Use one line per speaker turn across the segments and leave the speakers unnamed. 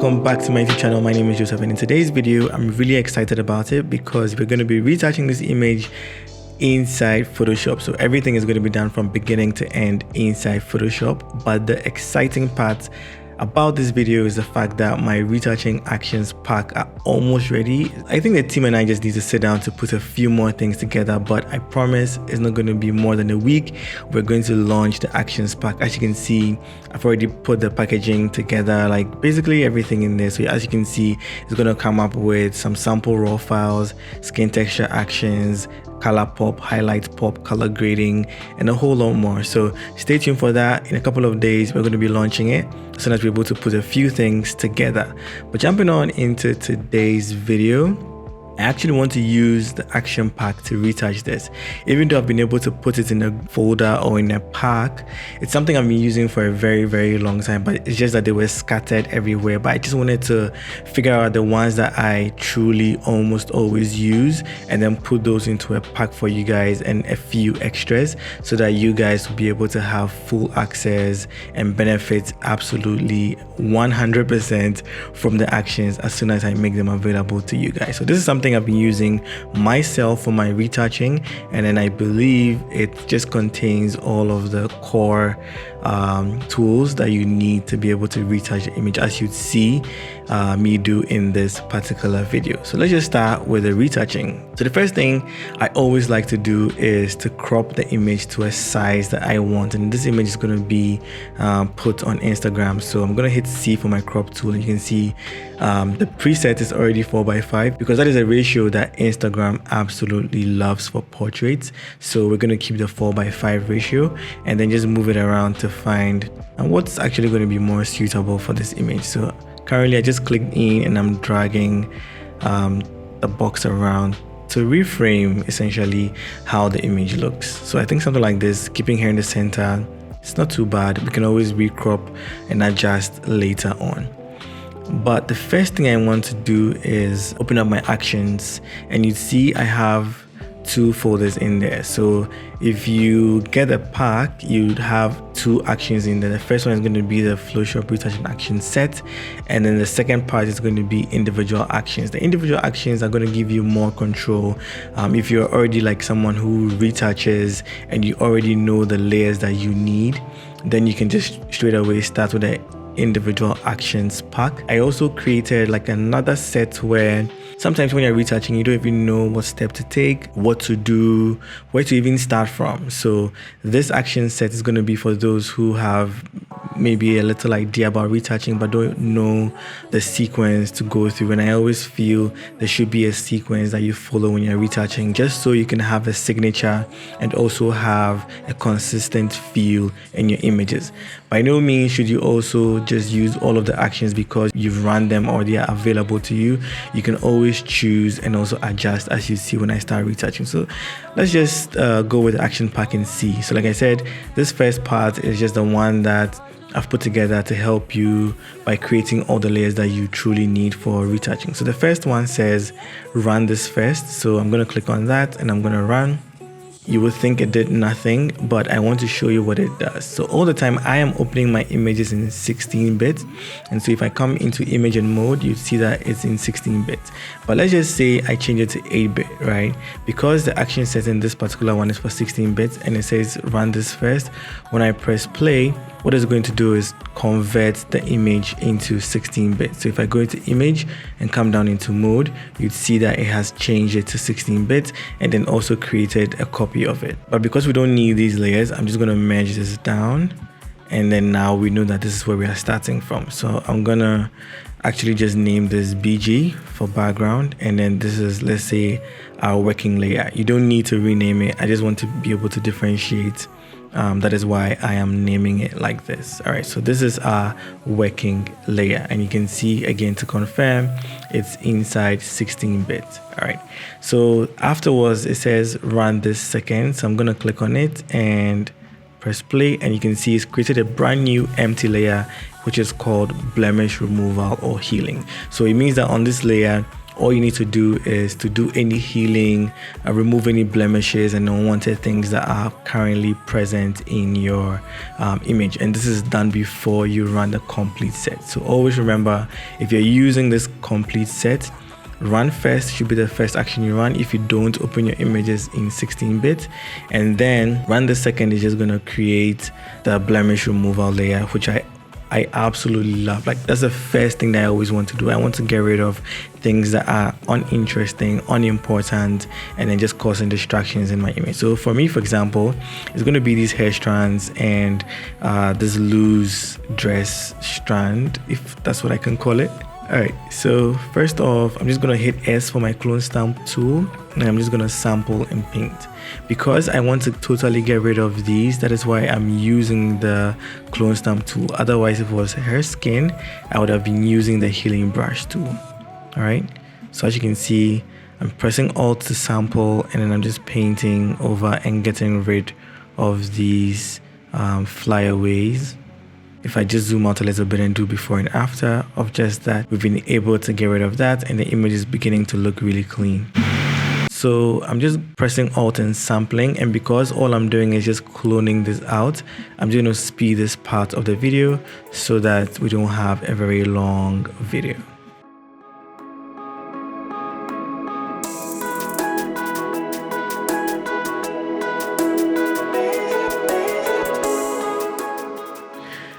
welcome back to my YouTube channel. My name is Joseph, and in today's video I'm really excited about it because we're going to be retouching this image inside Photoshop. So everything is going to be done from beginning to end inside Photoshop, but the exciting part about this video is the fact that my retouching actions pack are almost ready. I think the team and I just need to sit down to put a few more things together, but I promise it's not going to be more than a week. We're going to launch the actions pack. As you can see, I've already put the packaging together, like basically everything in there. So as you can see, it's going to come up with some sample raw files, skin texture actions, color pop, highlight pop, color grading, and a whole lot more. So stay tuned for that. In a couple of days we're going to be launching it as soon as we're able to put a few things together. But jumping on into today's video, I actually want to use the action pack to retouch this. Even though I've been able to put it in a folder or in a pack, it's something I've been using for a very long time, but it's just that they were scattered everywhere. But I just wanted to figure out the ones that I truly almost always use and then put those into a pack for you guys and a few extras so that you guys will be able to have full access and benefit absolutely 100% from the actions as soon as I make them available to you guys. So this is something I've been using myself for my retouching, and then I believe it just contains all of the core tools that you need to be able to retouch the image, as you'd see me do in this particular video. So let's just start with the retouching. So the first thing I always like to do is to crop the image to a size that I want, and this image is going to be put on Instagram. So I'm going to hit C for my crop tool, and you can see the preset is already 4:5 because that is a ratio that Instagram absolutely loves for portraits. So we're going to keep the 4:5 ratio and then just move it around to find what's actually going to be more suitable for this image. So currently I just clicked in and I'm dragging the box around to reframe essentially how the image looks. So I think something like this, keeping here in the center, it's not too bad. We can always recrop and adjust later on. But the first thing I want to do is open up my actions, and you see I have two folders in there. So if you get a pack, you'd have two actions in there. The first one is going to be the Phloshop retouching action set, and then the second part is going to be individual actions. The individual actions are going to give you more control. If you're already like someone who retouches and you already know the layers that you need, then you can just straight away start with the individual actions pack. I also created like another set where sometimes when you're retouching, you don't even know what step to take, what to do, where to even start from. So this action set is going to be for those who have maybe a little idea about retouching but don't know the sequence to go through. And I always feel there should be a sequence that you follow when you're retouching, just so you can have a signature and also have a consistent feel in your images. By no means should you also just use all of the actions because you've run them or they are available to you. You can always choose and also adjust, as you see when I start retouching. So let's just go with the action pack and see. So like I said, this first part is just the one that I've put together to help you by creating all the layers that you truly need for retouching. So the first one says run this first. So I'm going to click on that and I'm going to run. You would think it did nothing, but I want to show you what it does. So all the time I am opening my images in 16-bit, and so if I come into image and mode, you see that it's in 16-bit. But let's just say I change it to 8-bit, right? Because the action set in this particular one is for 16-bit and it says run this first. When I press play, what it's going to do is convert the image into 16-bit. So if I go into image and come down into mode, you'd see that it has changed it to 16-bit and then also created a copy of it. But because we don't need these layers, I'm just going to merge this down, and then now we know that this is where we are starting from. So I'm going to actually just name this BG for background, and then this is, let's say, our working layer. You don't need to rename it. I just want to be able to differentiate. That is why I am naming it like this. All right, so this is our working layer, and you can see again to confirm it's inside 16-bit. All right, so afterwards it says run this second. So I'm going to click on it and press play, and you can see it's created a brand new empty layer which is called blemish removal or healing. So it means that on this layer all you need to do is to do any healing, remove any blemishes and unwanted things that are currently present in your image. And this is done before you run the complete set. So always remember, if you're using this complete set, run first should be the first action you run. If you don't, open your images in 16-bit and then run the second is just going to create the blemish removal layer, which I absolutely love. Like, that's the first thing that I always want to do. I want to get rid of things that are uninteresting, unimportant, and then just causing distractions in my image. So for me, for example, it's going to be these hair strands and this loose dress strand, if that's what I can call it. Alright, so first off, I'm just going to hit S for my clone stamp tool and I'm just going to sample and paint. Because I want to totally get rid of these, that is why I'm using the clone stamp tool. Otherwise, if it was her skin, I would have been using the healing brush tool. Alright, so as you can see, I'm pressing Alt to sample and then I'm just painting over and getting rid of these flyaways. If I just zoom out a little bit and do before and after of just that, we've been able to get rid of that and the image is beginning to look really clean. So I'm just pressing Alt and sampling, and because all I'm doing is just cloning this out, I'm just going to speed this part of the video so that we don't have a very long video.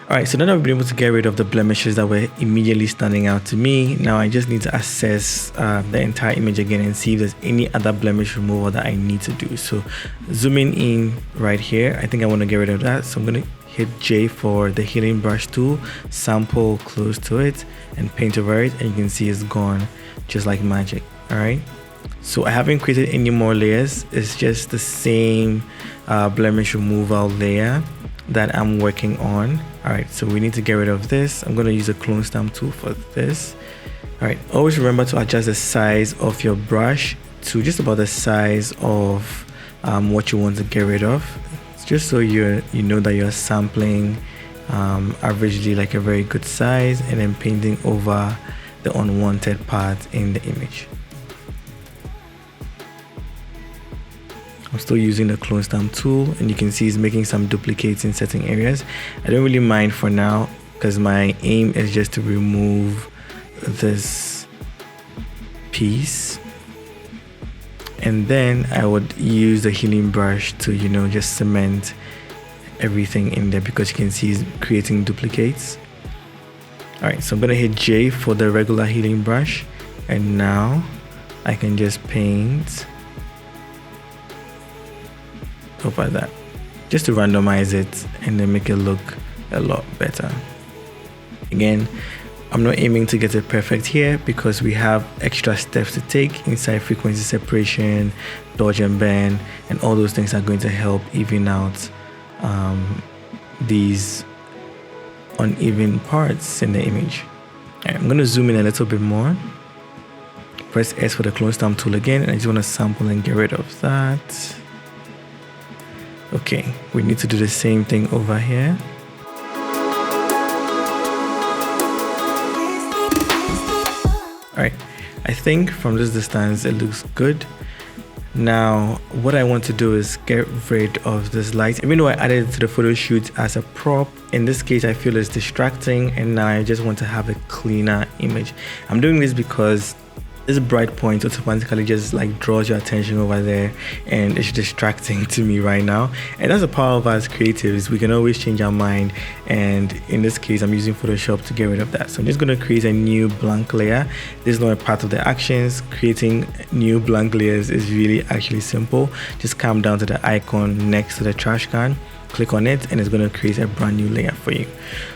Alright, so now that I've been able to get rid of the blemishes that were immediately standing out to me, now I just need to assess the entire image again and see if there's any other blemish removal that I need to do. So zooming in right here, I think I want to get rid of that. So I'm going to hit J for the healing brush tool, sample close to it and paint over it, and you can see it's gone just like magic. Alright, so I haven't created any more layers. It's just the same blemish removal layer that I'm working on. Alright, so we need to get rid of this. I'm going to use a clone stamp tool for this. Alright, always remember to adjust the size of your brush to just about the size of what you want to get rid of. It's just so you know that you're sampling averagely like a very good size and then painting over the unwanted part in the image. I'm still using the clone stamp tool and you can see it's making some duplicates in certain areas. I don't really mind for now because my aim is just to remove this piece, and then I would use the healing brush to, you know, just cement everything in there because you can see it's creating duplicates. Alright, so I'm going to hit J for the regular healing brush and now I can just paint over that just to randomize it and then make it look a lot better. Again, I'm not aiming to get it perfect here because we have extra steps to take inside frequency separation, dodge and bend, and all those things are going to help even out these uneven parts in the image. Right, I'm going to zoom in a little bit more. Press S for the clone stamp tool again, and I just want to sample and get rid of that. Okay, we need to do the same thing over here. Alright, I think from this distance it looks good. Now, what I want to do is get rid of this light. Even though I added it to the photo shoot as a prop, in this case I feel it's distracting and now I just want to have a cleaner image. I'm doing this because this bright point automatically just like draws your attention over there and it's distracting to me right now. And that's the power of us creatives. We can always change our mind, and in this case I'm using Photoshop to get rid of that. So I'm just going to create a new blank layer. This is not a part of the actions. Creating new blank layers is really actually simple. Just come down to the icon next to the trash can, click on it, and it's going to create a brand new layer for you.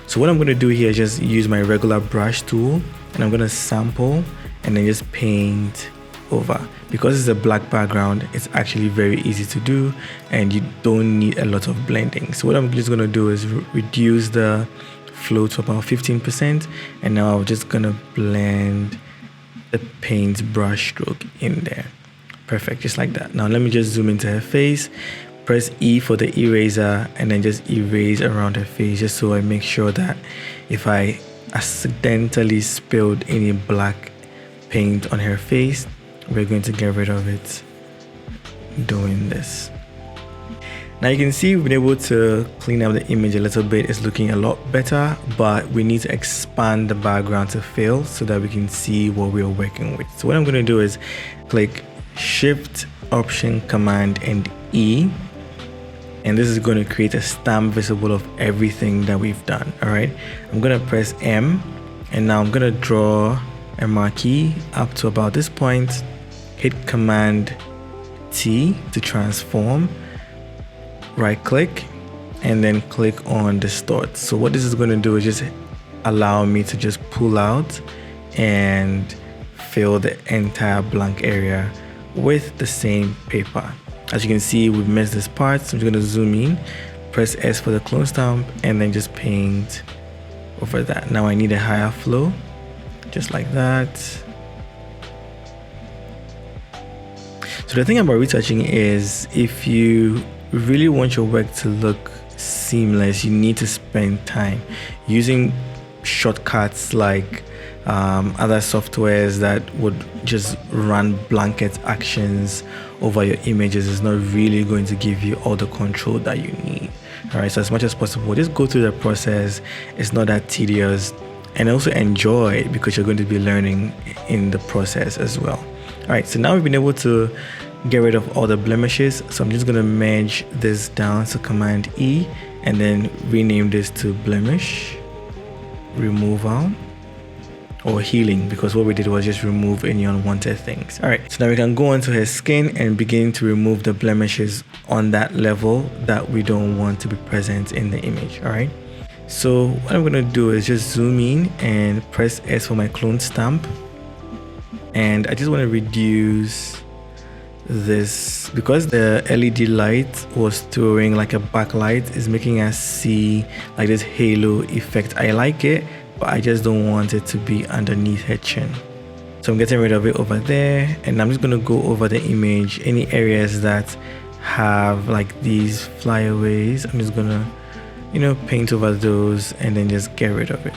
So what I'm going to do here is just use my regular brush tool and I'm going to sample and then just paint over. Because it's a black background, it's actually very easy to do and you don't need a lot of blending. So what I'm just going to do is reduce the flow to about 15%, and now I'm just going to blend the paint brush stroke in there. Perfect, just like that. Now let me just zoom into her face, press E for the eraser, and then just erase around her face just so I make sure that if I accidentally spilled any black paint on her face. We're going to get rid of it doing this. Now you can see we've been able to clean up the image a little bit. It's looking a lot better, but we need to expand the background to fill so that we can see what we're working with. So what I'm going to do is click Shift, Option, Command, and E. And this is going to create a stamp visible of everything that we've done. All right. I'm going to press M, and now I'm going to draw a marquee up to about this point. Hit Command T to transform. Right click and then click on Distort. So what this is going to do is just allow me to just pull out and fill the entire blank area with the same paper. As you can see, we've missed this part, so I'm just going to zoom in, press S for the clone stamp, and then just paint over that. Now I need a higher flow, just like that. So the thing about retouching is, if you really want your work to look seamless, you need to spend time using shortcuts like other softwares that would just run blanket actions over your images. Is not really going to give you all the control that you need. All right, so as much as possible, just go through the process. It's not that tedious, and also enjoy, because you're going to be learning in the process as well. All right, so now we've been able to get rid of all the blemishes. So I'm just going to merge this down, so Command E, and then rename this to blemish removal or healing, because what we did was just remove any unwanted things. All right, so now we can go onto her skin and begin to remove the blemishes on that level that we don't want to be present in the image. All right, so what I'm going to do is just zoom in and press S for my clone stamp, and I just want to reduce this because the LED light was throwing like a backlight. Is making us see like this halo effect. I like it, but I just don't want it to be underneath her chin. So I'm getting rid of it over there, and I'm just going to go over the image. Any areas that have like these flyaways, I'm just going to, paint over those and then just get rid of it.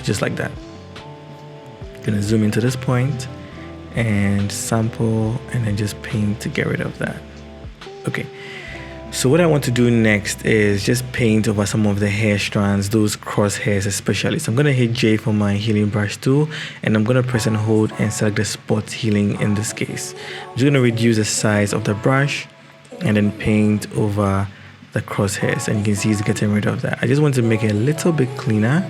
Just like that. Gonna zoom into this point and sample, and then just paint to get rid of that. Okay, so what I want to do next is just paint over some of the hair strands, those cross hairs especially. So I'm gonna hit J for my healing brush tool, and I'm gonna press and hold and select the spot healing in this case. I'm just gonna reduce the size of the brush and then paint over the cross hairs, and you can see it's getting rid of that. I just want to make it a little bit cleaner.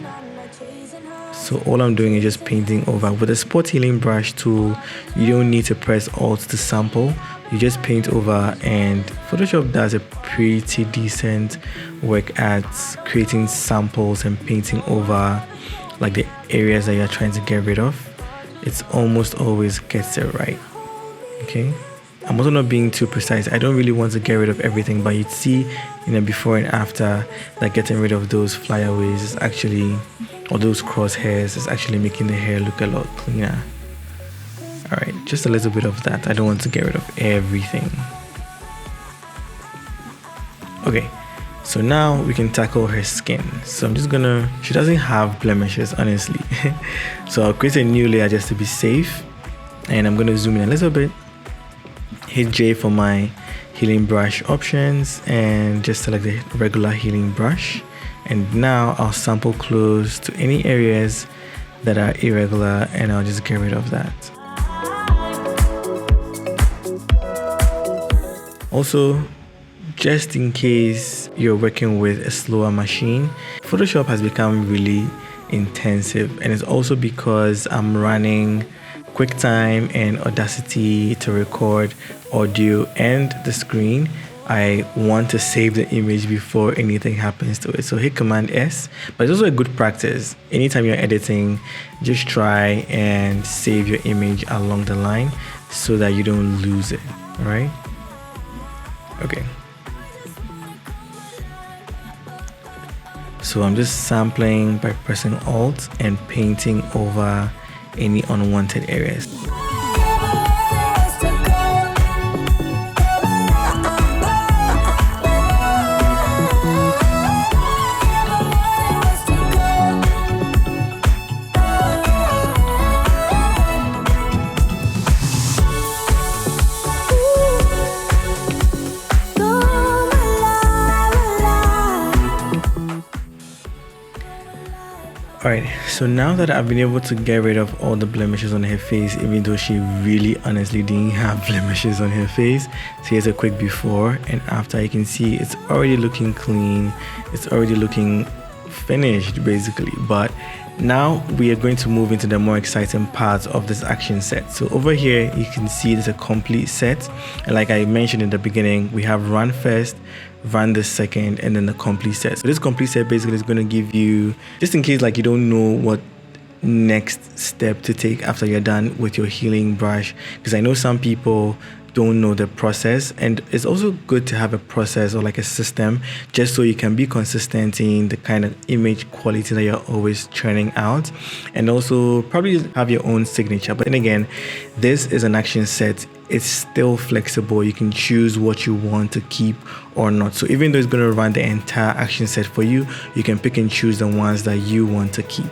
So all I'm doing is just painting over. With the spot healing brush tool, you don't need to press Alt to sample. You just paint over, and Photoshop does a pretty decent work at creating samples and painting over like the areas that you're trying to get rid of. It's almost always gets it right. Okay. I'm also not being too precise. I don't really want to get rid of everything, but you'd see before and after that getting rid of those flyaways is actually, or those crosshairs is actually making the hair look a lot cleaner. All right, just a little bit of that. I don't want to get rid of everything. Okay, so now we can tackle her skin. So I'm just gonna, she doesn't have blemishes, honestly. So I'll create a new layer just to be safe, and I'm gonna zoom in a little bit. Hit J for my healing brush options and just select the regular healing brush. And now I'll sample close to any areas that are irregular, and I'll just get rid of that. Also, just in case you're working with a slower machine, Photoshop has become really intensive, and it's also because I'm running QuickTime and Audacity to record audio and the screen. I want to save the image before anything happens to it. So hit Command S, but it's also a good practice. Anytime you're editing, just try and save your image along the line so that you don't lose it, all right? Okay. So I'm just sampling by pressing Alt and painting over any unwanted areas. Alright, so now that I've been able to get rid of all the blemishes on her face, even though she really honestly didn't have blemishes on her face, so here's a quick before and after. You can see it's already looking clean, it's already looking finished basically. But now we are going to move into the more exciting parts of this action set. So over here you can see there's a complete set, and like I mentioned in the beginning, we have run first, run the second, and then the complete set. So this complete set basically is going to give you, just in case like you don't know what next step to take after you're done with your healing brush, because I know some people don't know the process, and it's also good to have a process or like a system just so you can be consistent in the kind of image quality that you're always churning out, and also probably have your own signature. But then again, this is an action set, it's still flexible. You can choose what you want to keep or not. So even though it's going to run the entire action set for you, you can pick and choose the ones that you want to keep.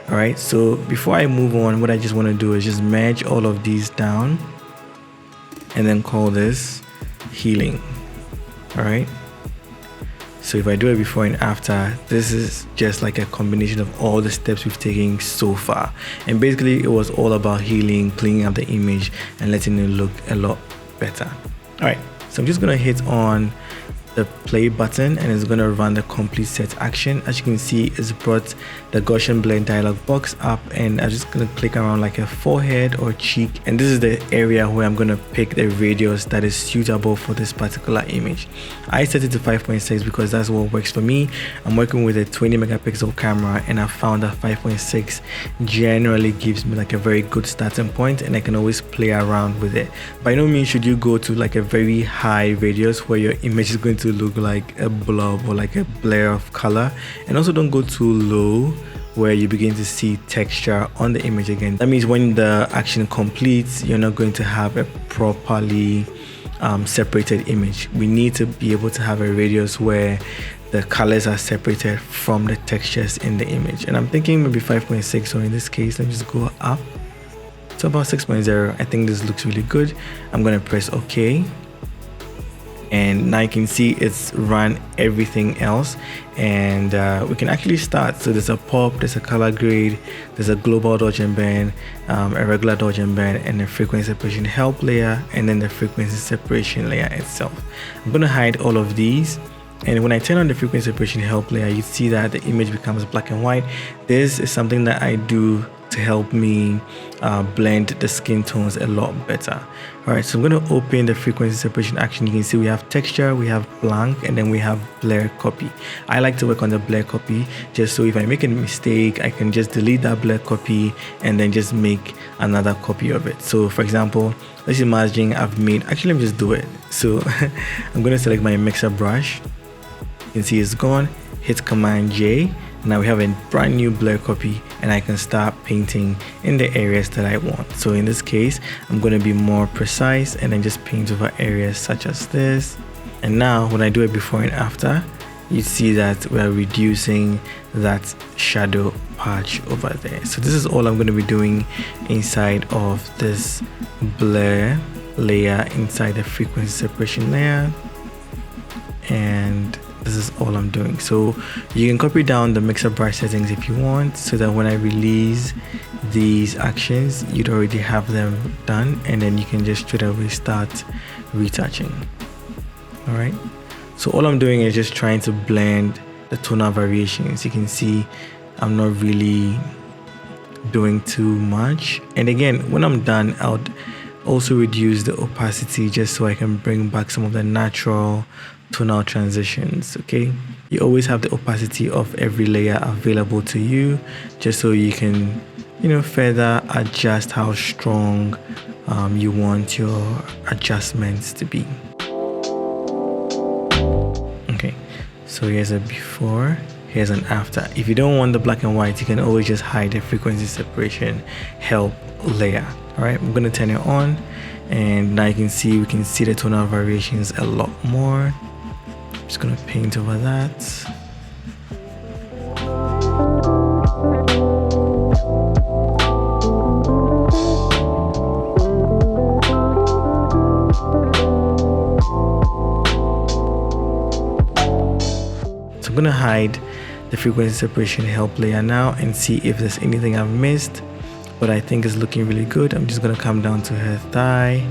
All right, so before I move on, what I just want to do is just merge all of these down and then call this healing. All right, so if I do it before and after, this is just like a combination of all the steps we've taken so far, and basically it was all about healing, cleaning up the image and letting it look a lot better. All right, so I'm just gonna hit on the play button and it's going to run the complete set action. As you can see, it's brought the Gaussian blend dialog box up, and I'm just going to click around like a forehead or cheek, and this is the area where I'm going to pick the radius that is suitable for this particular image. I set it to 5.6 because that's what works for me. I'm working with a 20 megapixel camera, and I found that 5.6 generally gives me like a very good starting point, and I can always play around with it. By no means should you go to like a very high radius where your image is going to look like a blob or like a blur of color, and also don't go too low where you begin to see texture on the image again. That means when the action completes, you're not going to have a properly separated image. We need to be able to have a radius where the colors are separated from the textures in the image, and I'm thinking maybe 5.6, so in this case let me just go up to about 6.0. I think this looks really good. I'm going to press OK, and now you can see it's run everything else, and we can actually start. So there's a pop, there's a color grade, there's a global dodge and bend, a regular dodge and bend, and a frequency separation help layer, and then the frequency separation layer itself. I'm going to hide all of these, and when I turn on the frequency separation help layer, you see that the image becomes black and white. This is something that I do to help me blend the skin tones a lot better. All right, so I'm going to open the frequency separation action. You can see we have texture, we have blank, and then we have blur copy. I like to work on the blur copy just so if I make a mistake, I can just delete that blur copy and then just make another copy of it. So for example, let's imagine I've made, actually let me just do it. So I'm going to select my mixer brush. You can see it's gone. Hit Command J. Now we have a brand new blur copy, and I can start painting in the areas that I want. So in this case, I'm going to be more precise and then just paint over areas such as this. And now when I do it before and after, you see that we're reducing that shadow patch over there. So this is all I'm going to be doing inside of this blur layer inside the frequency separation layer, and this is all I'm doing. So you can copy down the mixer brush settings if you want, so that when I release these actions, you'd already have them done, and then you can just straight away start retouching. All right, so all I'm doing is just trying to blend the tonal variations. You can see I'm not really doing too much, and again, when I'm done, I'll also reduce the opacity just so I can bring back some of the natural tonal transitions. Okay, you always have the opacity of every layer available to you, just so you can, you know, further adjust how strong you want your adjustments to be. Okay, so here's a before, here's an after. If you don't want the black and white, you can always just hide the frequency separation help layer. All right, I'm going to turn it on, and now you can see, we can see the tonal variations a lot more. Just gonna paint over that. So I'm gonna hide the frequency separation help layer now and see if there's anything I've missed, but I think it's looking really good. I'm just gonna come down to her thigh,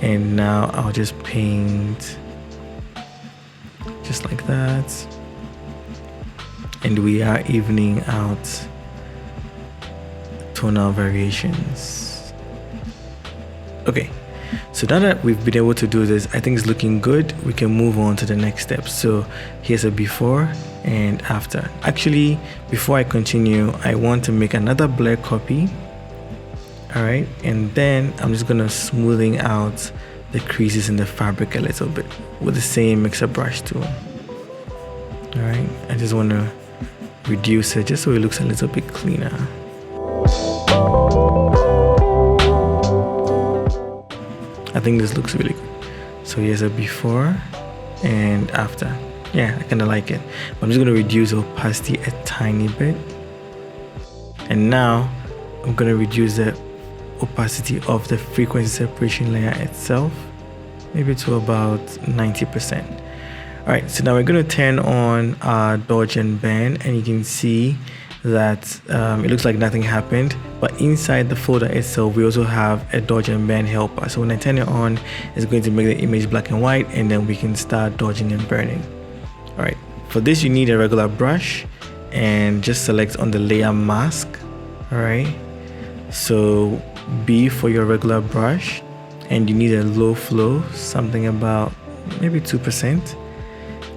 and now I'll just paint just like that, and we are evening out tonal variations. Okay, so now that we've been able to do this, I think it's looking good. We can move on to the next step. So here's a before and after. Actually, before I continue, I want to make another blur copy. All right, and then I'm just gonna smoothing out the creases in the fabric a little bit with the same mixer brush tool. All right, I just want to reduce it just so it looks a little bit cleaner. I think this looks really good. So here's a before and after. Yeah, I kind of like it. But I'm just going to reduce opacity a tiny bit. And now I'm going to reduce the opacity of the frequency separation layer itself, maybe to about 90%. All right, so now we're going to turn on our dodge and bend, and you can see that it looks like nothing happened, but inside the folder itself we also have a dodge and bend helper. So when I turn it on, it's going to make the image black and white, and then we can start dodging and burning. All right, for this you need a regular brush, and just select on the layer mask. All right, so B for your regular brush, and you need a low flow, something about maybe 2%.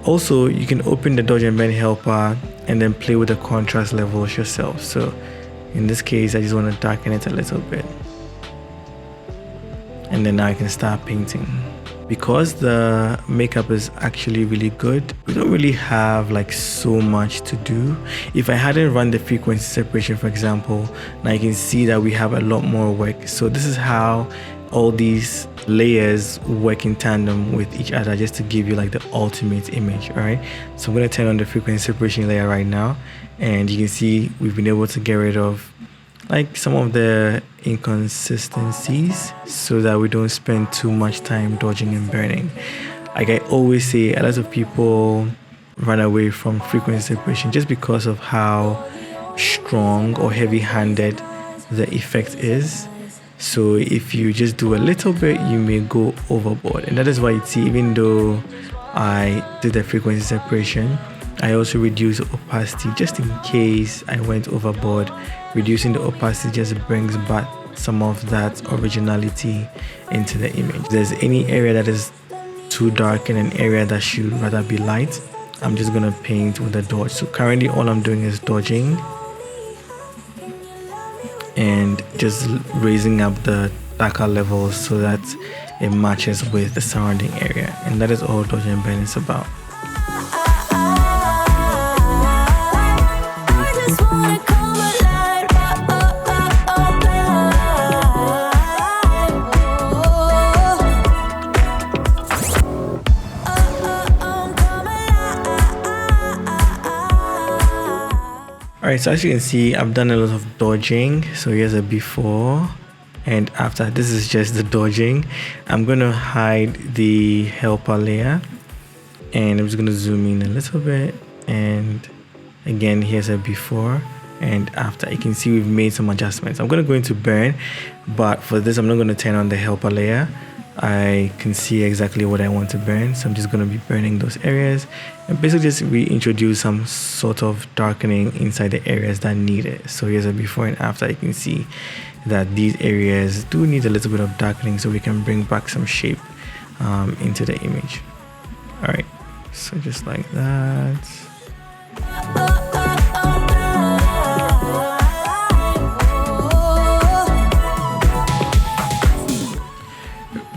Also, you can open the dodge and bend helper and then play with the contrast levels yourself. So in this case, I just want to darken it a little bit. And then now I can start painting. Because the makeup is actually really good, we don't really have like so much to do. If I hadn't run the frequency separation, for example, now you can see that we have a lot more work. So this is how all these layers work in tandem with each other, just to give you like the ultimate image. All right, so I'm going to turn on the frequency separation layer right now, and you can see we've been able to get rid of like some of the inconsistencies so that we don't spend too much time dodging and burning. Like I always say, a lot of people run away from frequency separation just because of how strong or heavy-handed the effect is. So if you just do a little bit, you may go overboard. And that is why you see, even though I did the frequency separation, I also reduced opacity just in case I went overboard. Reducing the opacity just brings back some of that originality into the image. If there's any area that is too dark and an area that should rather be light, I'm just gonna paint with a dodge. So currently all I'm doing is dodging and just raising up the darker levels so that it matches with the surrounding area. And that is all dodge and bend is about. Alright, so as you can see, I've done a lot of dodging. So here's a before and after. This is just the dodging. I'm going to hide the helper layer, and I'm just going to zoom in a little bit. And again, here's a before and after. You can see we've made some adjustments. I'm going to go into burn, but for this, I'm not going to turn on the helper layer. I can see exactly what I want to burn, so I'm just going to be burning those areas and basically just reintroduce some sort of darkening inside the areas that need it. So here's a before and after. You can see that these areas do need a little bit of darkening so we can bring back some shape into the image. All right, so just like that.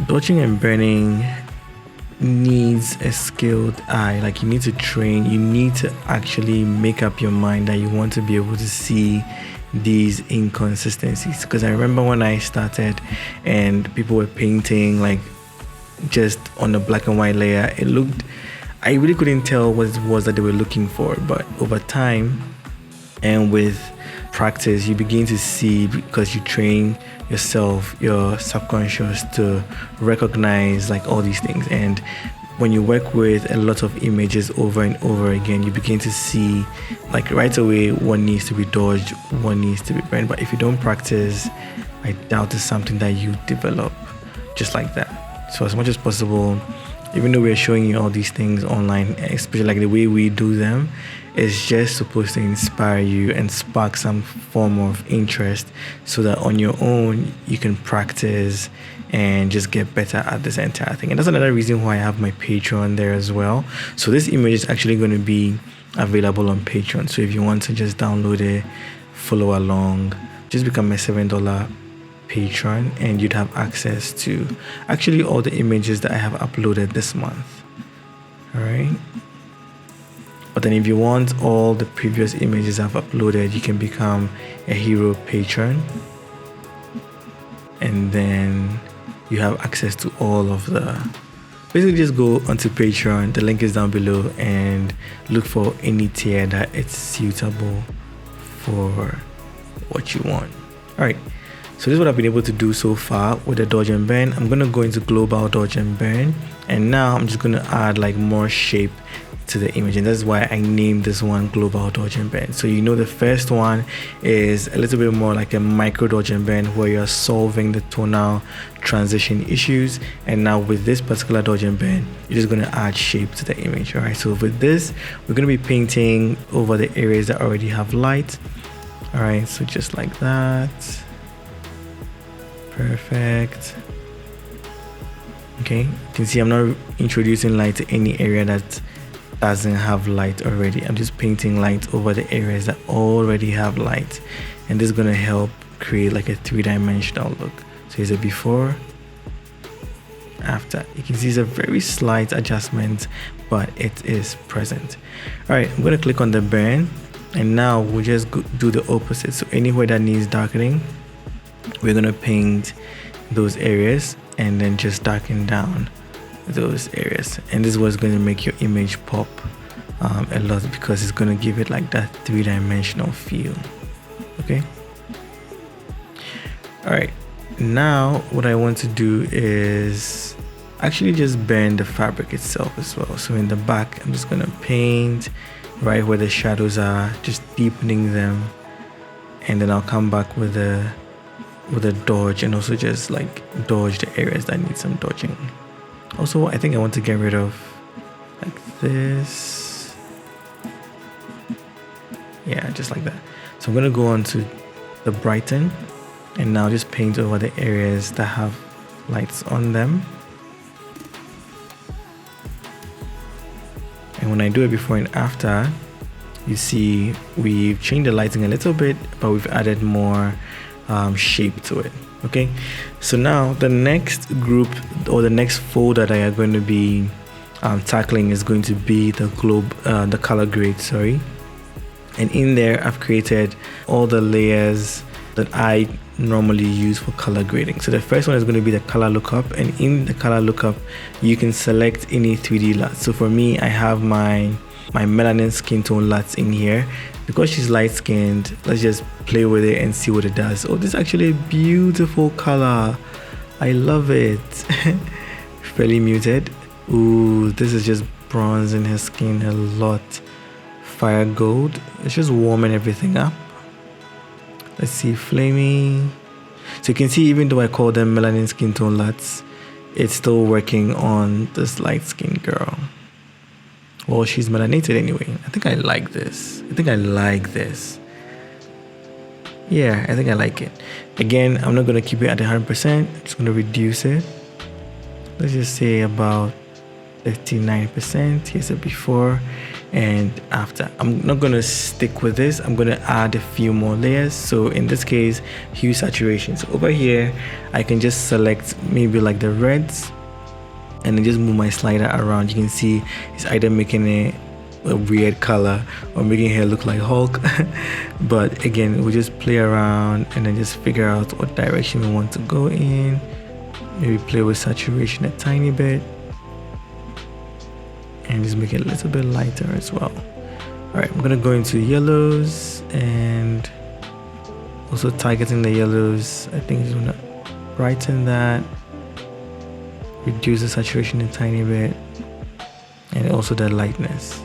Dodging and burning needs a skilled eye. Like, you need to train, you need to actually make up your mind that you want to be able to see these inconsistencies. Because I remember when I started and people were painting like just on a black and white layer, it looked, I really couldn't tell what it was that they were looking for. But over time and with practice, you begin to see, because you train yourself, your subconscious, to recognize like all these things. And when you work with a lot of images over and over again, you begin to see like right away what needs to be dodged, what needs to be burned. But if you don't practice, I doubt it's something that you develop just like that. So as much as possible, even though we're showing you all these things online, especially like the way we do them, it's just supposed to inspire you and spark some form of interest so that on your own you can practice and just get better at this entire thing. And that's another reason why I have my Patreon there as well. So this image is actually going to be available on Patreon. So if you want to just download it, follow along, just become a $7 patron and you'd have access to actually all the images that I have uploaded this month. All right. But then if you want all the previous images I've uploaded, you can become a hero patron. And then you have access to all of the... Basically just go onto Patreon, the link is down below, and look for any tier that it's suitable for what you want. Alright, so this is what I've been able to do so far with the dodge and burn. I'm going to go into global dodge and burn, and now I'm just going to add like more shape to the image, and that's why I named this one global dodge and burn. So you know the first one is a little bit more like a micro dodge and burn where you're solving the tonal transition issues, and now with this particular dodge and burn you're just going to add shape to the image. All right, so with this we're going to be painting over the areas that already have light. All right, so just like that. Perfect. Okay, you can see I'm not introducing light to any area that doesn't have light already. I'm just painting light over the areas that already have light, and this is going to help create like a three-dimensional look. So here's a before, after. You can see it's a very slight adjustment, but it is present. All right, I'm going to click on the burn, and now we'll just do the opposite. So anywhere that needs darkening, we're going to paint those areas and then just darken down those areas, and this is what's going to make your image pop a lot, because it's going to give it like that three-dimensional feel. Okay, all right, now what I want to do is actually just burn the fabric itself as well. So in the back I'm just going to paint right where the shadows are, just deepening them, and then I'll come back with a dodge and also just like dodge the areas that need some dodging. Also, I think I want to get rid of like this. Yeah, just like that. So I'm going to go on to the brighten, and now just paint over the areas that have lights on them. And when I do it before and after, you see we've changed the lighting a little bit, but we've added more shape to it. Okay, so now the next group or the next fold that I are going to be tackling is going to be the color grade, sorry. And in there I've created all the layers that I normally use for color grading. So the first one is going to be the color lookup, and in the color lookup you can select any 3D LUTs. So for me, I have my melanin skin tone LUTs in here. Because she's light skinned, let's just play with it and see what it does. Oh, this is actually a beautiful color. I love it. Fairly muted. Ooh, this is just bronzing her skin a lot. Fire gold. It's just warming everything up. Let's see, flaming. So you can see, even though I call them melanin skin tone LUTs, it's still working on this light skinned girl. Well, she's melanated anyway. I think I like this. Yeah, I think I like it. Again, I'm not going to keep it at 100%. I'm just going to reduce it. Let's just say about 59%. Here's a before and after. I'm not going to stick with this. I'm going to add a few more layers. So in this case, hue saturation. So over here, I can just select maybe like the reds, and then just move my slider around. You can see it's either making it a weird color or making her look like Hulk. But again, we'll just play around and then just figure out what direction we want to go in. Maybe play with saturation a tiny bit and just make it a little bit lighter as well. All right, I'm gonna go into yellows and also targeting the yellows. I think it's gonna brighten that, reduce the saturation a tiny bit, also the lightness.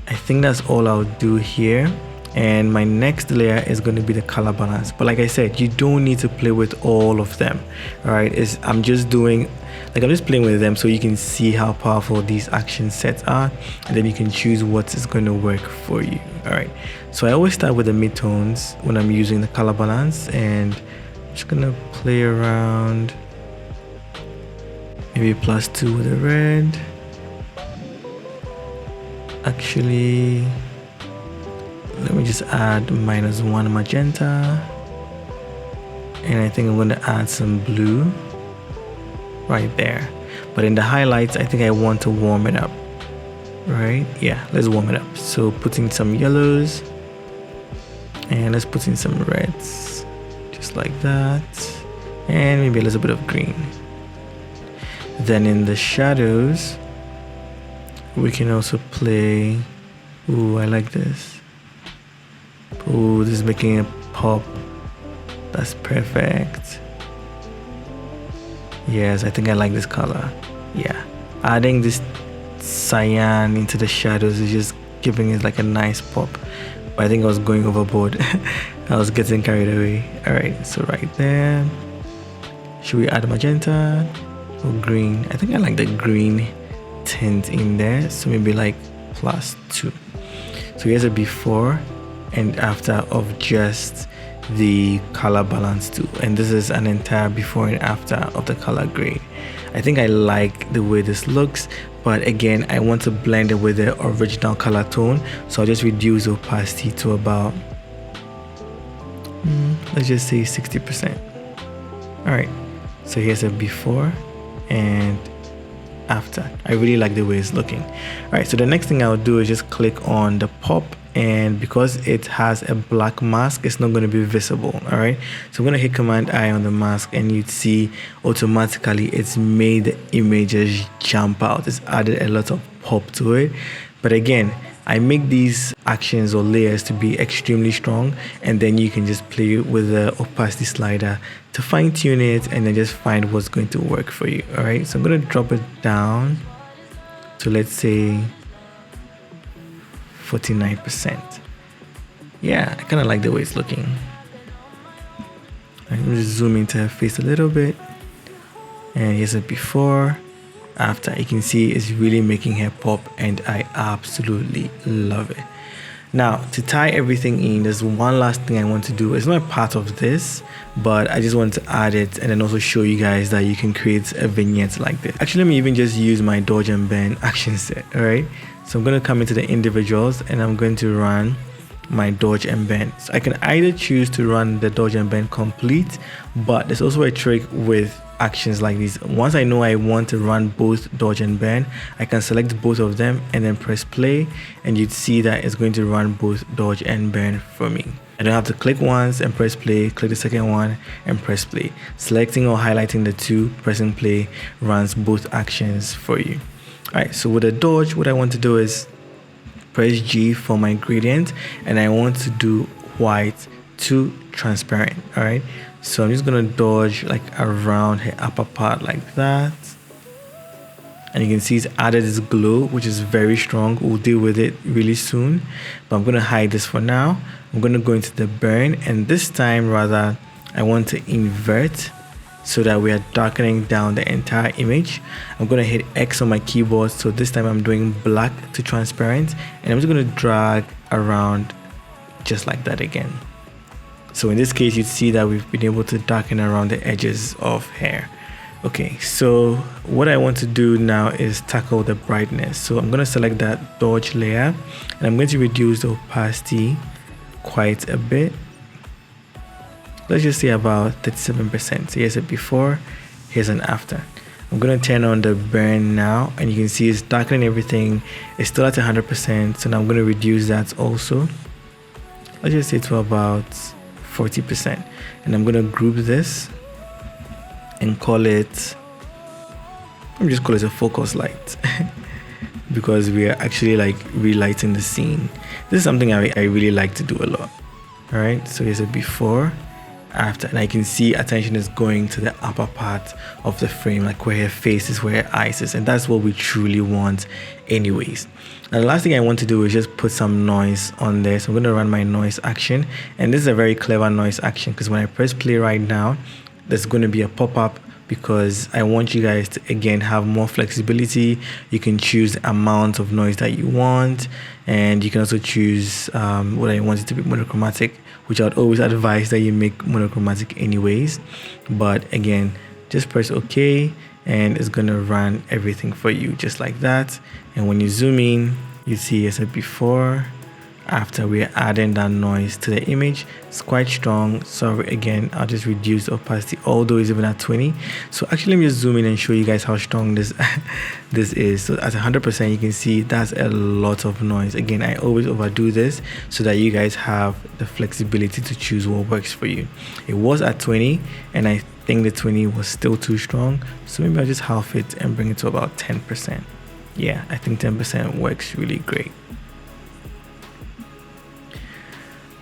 I think that's all I'll do here. And my next layer is going to be the color balance, but like I said, you don't need to play with all of them. All right, I'm just playing with them so you can see how powerful these action sets are, and then you can choose what is going to work for you. All right, so I always start with the midtones when I'm using the color balance, and I'm just gonna play around, maybe +2 with the red. Actually, let me just add -1 magenta, and I think I'm going to add some blue right there. But in the highlights, I think I want to warm it up, right? Yeah, let's warm it up. So putting some yellows, and let's put in some reds, just like that, and maybe a little bit of green. Then in the shadows, we can also play, ooh, I like this. Ooh, this is making it pop. That's perfect. Yes, I think I like this color. Yeah, adding this cyan into the shadows is just giving it like a nice pop. But I think I was going overboard. I was getting carried away. All right, so right there. Should we add magenta or green? I think I like the green tint in there, so maybe like +2. So here's a before and after of just the color balance tool, and this is an entire before and after of the color grade. I think I like the way this looks, but again, I want to blend it with the original color tone, so I'll just reduce the opacity to about let's just say 60%. All right, so here's a before and after. I really like the way it's looking. All right, so the next thing I'll do is just click on the pop, and because it has a black mask, it's not going to be visible. All right, so I'm going to hit Command I on the mask, and you'd see automatically it's made the images jump out. It's added a lot of pop to it. But again, I make these actions or layers to be extremely strong, and then you can just play with the opacity slider to fine tune it, and then just find what's going to work for you. All right, so I'm going to drop it down to, let's say, 49%. Yeah, I kind of like the way it's looking. Let me just zoom into her face a little bit, and here's a before, after. You can see it's really making her pop, and I absolutely love it. Now, to tie everything in, there's one last thing I want to do. It's not a part of this, but I just want to add it and then also show you guys that you can create a vignette like this. Actually, let me even just use my dodge and bend action set. All right, so I'm going to come into the individuals, and I'm going to run my dodge and bend. So I can either choose to run the dodge and bend complete, but there's also a trick with actions like these. Once I know I want to run both dodge and bend, I can select both of them and then press play, and you'd see that it's going to run both dodge and bend for me. I don't have to click once and press play, click the second one and press play. Selecting or highlighting the two, pressing play runs both actions for you. All right, so with the dodge, what I want to do is press G for my gradient, and I want to do white to transparent. All right, so I'm just gonna dodge like around her upper part like that, and you can see it's added this glow, which is very strong. We'll deal with it really soon, but I'm gonna hide this for now. I'm gonna go into the burn, and this time rather I want to invert so that we are darkening down the entire image. I'm gonna hit X on my keyboard, so this time I'm doing black to transparent, and I'm just gonna drag around just like that again. So in this case, you'd see that we've been able to darken around the edges of hair. Okay, so what I want to do now is tackle the brightness. So I'm going to select that dodge layer, and I'm going to reduce the opacity quite a bit. Let's just say about 37%. So here's a before, here's an after. I'm going to turn on the burn now, and you can see it's darkening everything. It's still at 100%, so now I'm going to reduce that also. Let's just say to about 40%, and I'm going to group this and call it, let me just call it a focus light because we are actually like relighting the scene. This is something I really like to do a lot. All right, so here's a before after, and I can see attention is going to the upper part of the frame, like where her face is, where her eyes is, and that's what we truly want anyways. Now the last thing I want to do is just put some noise on there. So I'm going to run my noise action, and this is a very clever noise action because when I press play right now, there's going to be a pop-up, because I want you guys to again have more flexibility. You can choose the amount of noise that you want, and you can also choose whether you want it to be monochromatic, which I'd always advise that you make monochromatic anyways. But again, just press OK, and it's gonna run everything for you just like that. And when you zoom in, you see as a before, after we're adding that noise to the image. It's quite strong. So again, I'll just reduce the opacity, although it's even at 20. So actually, let me just zoom in and show you guys how strong this this is. So at 100%, you can see that's a lot of noise. Again, I always overdo this so that you guys have the flexibility to choose what works for you. It was at 20, and I think the 20 was still too strong. So maybe I'll just half it and bring it to about 10%. Yeah, I think 10% works really great.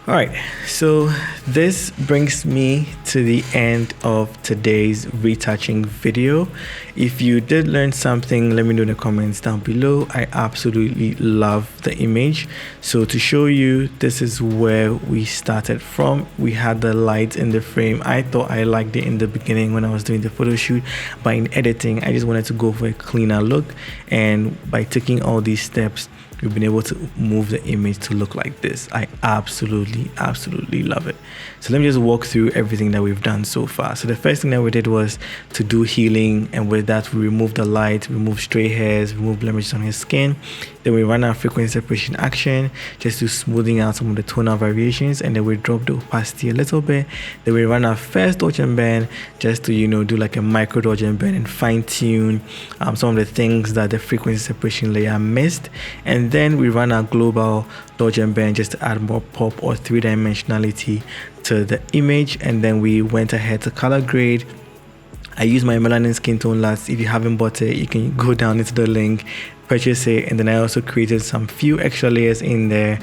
All right, so this brings me to the end of today's retouching video. If you did learn something, let me know in the comments down below. I absolutely love the image. So to show you, this is where we started from. We had the light in the frame. I thought I liked it in the beginning when I was doing the photo shoot, but in editing, I just wanted to go for a cleaner look. And by taking all these steps, we've been able to move the image to look like this. I absolutely love it. So let me just walk through everything that we've done so far. So the first thing that we did was to do healing, and with that we removed the light, removed stray hairs, removed blemishes on his skin. Then we ran our frequency separation action just to smoothing out some of the tonal variations, and then we dropped the opacity a little bit. Then we ran our first dodge and bend just to, you know, do like a micro dodge and bend and fine tune some of the things that the frequency separation layer missed. And then we ran our global dodge and bend just to add more pop or three-dimensionality to the image. And then we went ahead to color grade. I use my melanin skin tone last. If you haven't bought it, you can go down into the link, purchase it. And then I also created some few extra layers in there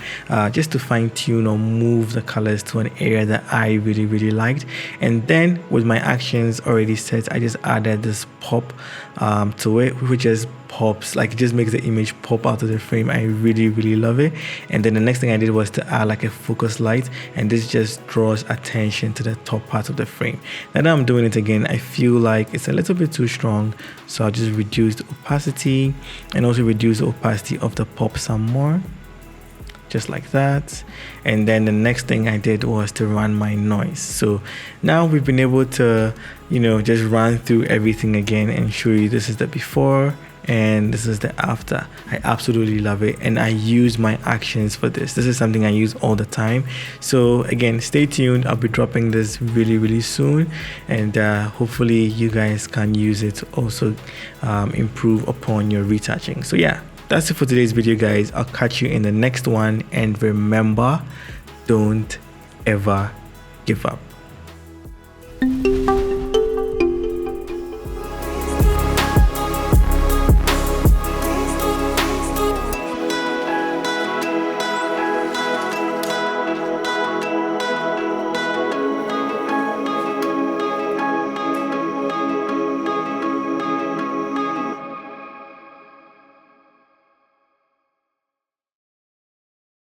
just to fine tune or move the colors to an area that I really liked. And then with my actions already set, I just added this pop to it, which just pops, like it just makes the image pop out of the frame. I really love it. And then the next thing I did was to add like a focus light, and this just draws attention to the top part of the frame. Now that I'm doing it again, I feel like it's a little bit too strong, so I'll just reduce the opacity and also reduce the opacity of the pop some more, just like that. And then the next thing I did was to run my noise. So now we've been able to, you know, just run through everything again and show you this is the before and this is the after. I absolutely love it, and I use my actions for this. This is something I use all the time. So again, stay tuned. I'll be dropping this really soon, and hopefully you guys can use it to also improve upon your retouching. So yeah, that's it for today's video, guys. I'll catch you in the next one, and remember, don't ever give up.